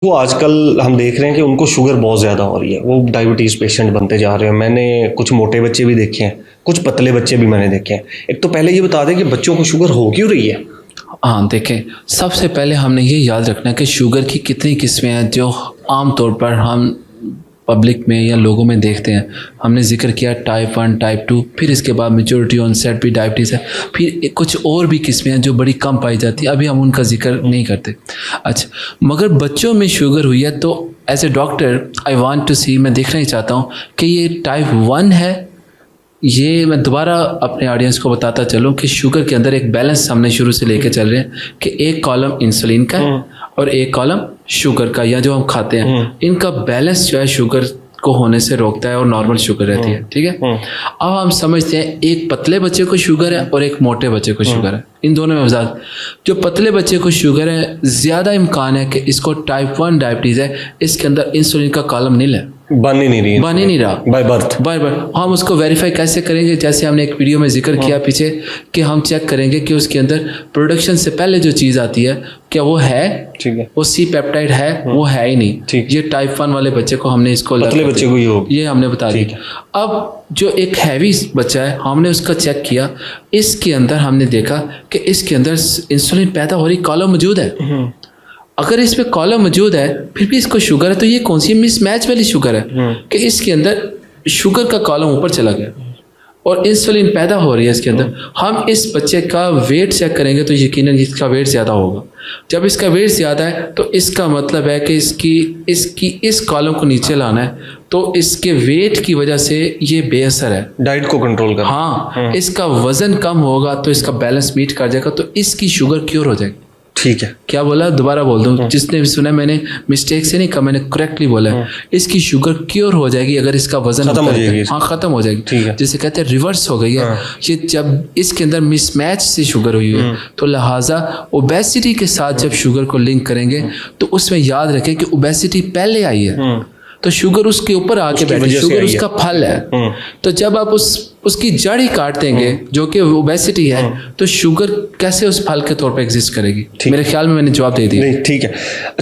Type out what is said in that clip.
वो आजकल हम देख रहे हैं कि उनको शुगर बहुत ज़्यादा हो रही है, वो डायबिटीज़ पेशेंट बनते जा रहे हैं। मैंने कुछ मोटे बच्चे भी देखे हैं, कुछ पतले बच्चे भी मैंने देखे हैं। एक तो पहले ये बता दें कि बच्चों को शुगर हो क्यों रही है? हाँ, देखें, सबसे पहले हमने ये याद रखना है कि शुगर की कितनी किस्में हैं जो आम तौर पर हम पब्लिक में या लोगों में देखते हैं। हमने जिक्र किया टाइप 1, टाइप 2, फिर इसके बाद मेजॉरिटी ऑनसेट भी डायबिटीज़ है, फिर कुछ और भी किस्में हैं जो बड़ी कम पाई जाती है, अभी हम उनका जिक्र नहीं करते। अच्छा, मगर बच्चों में शुगर हुई है तो as a doctor I want to see, मैं देखना ही चाहता हूँ कि ये टाइप 1 है। ये मैं दोबारा अपने ऑडियंस को बताता चलूँ कि शुगर के अंदर एक बैलेंस हमने शुरू से लेके चल रहे हैं कि एक कॉलम इंसुलिन का है और एक कॉलम शुगर का, या जो हम खाते हैं, इनका बैलेंस जो है शुगर को होने से रोकता है और नॉर्मल शुगर रहती है। ठीक है, अब हम समझते हैं एक पतले बच्चे को शुगर है और एक मोटे बच्चे को शुगर है। इन दोनों में वजाहत, जो पतले बच्चे को शुगर है ज़्यादा इम्कान है कि इसको टाइप 1 डायबिटीज़ है, इसके अंदर इंसुलिन का कॉलम नहीं है, बन ही नहीं रहा बाय बर्थ। हम उसको वेरीफाई कैसे करेंगे? जैसे हमने एक वीडियो में जिक्र किया पीछे कि हम चेक करेंगे कि उसके अंदर प्रोडक्शन से पहले जो चीज़ आती है क्या वो है, ठीक है, वो सी पेप्टाइड है, वो है ही नहीं। ये टाइप 1 वाले बच्चे को हमने इसको पतले बच्चे को ये हमने बता दिया। अब जो एक हैवी बच्चा है हमने उसका चेक किया, इसके अंदर हमने देखा कि इसके अंदर इंसुलिन पैदा हो रही कॉलम मौजूद है। अगर इस पे कॉलम मौजूद है फिर भी इसको शुगर है, तो ये कौन सी मिसमैच वाली शुगर है कि इसके अंदर शुगर का कॉलम ऊपर चला गया और इंसुलिन पैदा हो रही है इसके अंदर। हम इस बच्चे का वेट चेक करेंगे तो यकीनन इसका वेट ज़्यादा होगा। जब इसका वेट ज़्यादा है तो इसका मतलब है कि इसकी इस कॉलम को नीचे लाना है, तो इसके वेट की वजह से ये बेअसर है, डाइट को कंट्रोल कर। हाँ, इसका वज़न कम होगा तो इसका बैलेंस मीट कर जाएगा, तो इसकी शुगर क्योर हो जाएगी। ठीक है, क्या बोला, दोबारा बोल दूं, जिसने भी सुना, मैंने मिस्टेक से नहीं कहा, मैंने करेक्टली बोला है। इसकी शुगर क्योर हो जाएगी अगर इसका वजन खत्म हो जाएगी। हाँ, खत्म हो जाएगी। ठीक है, जिसे कहते हैं रिवर्स हो गई है। ये जब इसके अंदर मिसमैच से शुगर हुई है तो लिहाजा ओबेसिटी के साथ जब शुगर को लिंक करेंगे तो उसमें याद रखें कि ओबेसिटी पहले आई है तो शुगर उसके ऊपर आके बैठी, शुगर उसका फल है। तो जब आप उसकी जड़ ही काट देंगे जो कि ओबेसिटी है, तो शुगर कैसे उस फल के तौर पे एग्जिस्ट करेगी? मेरे ख्याल में मैंने जवाब दे दिया। ठीक है। अच्छा।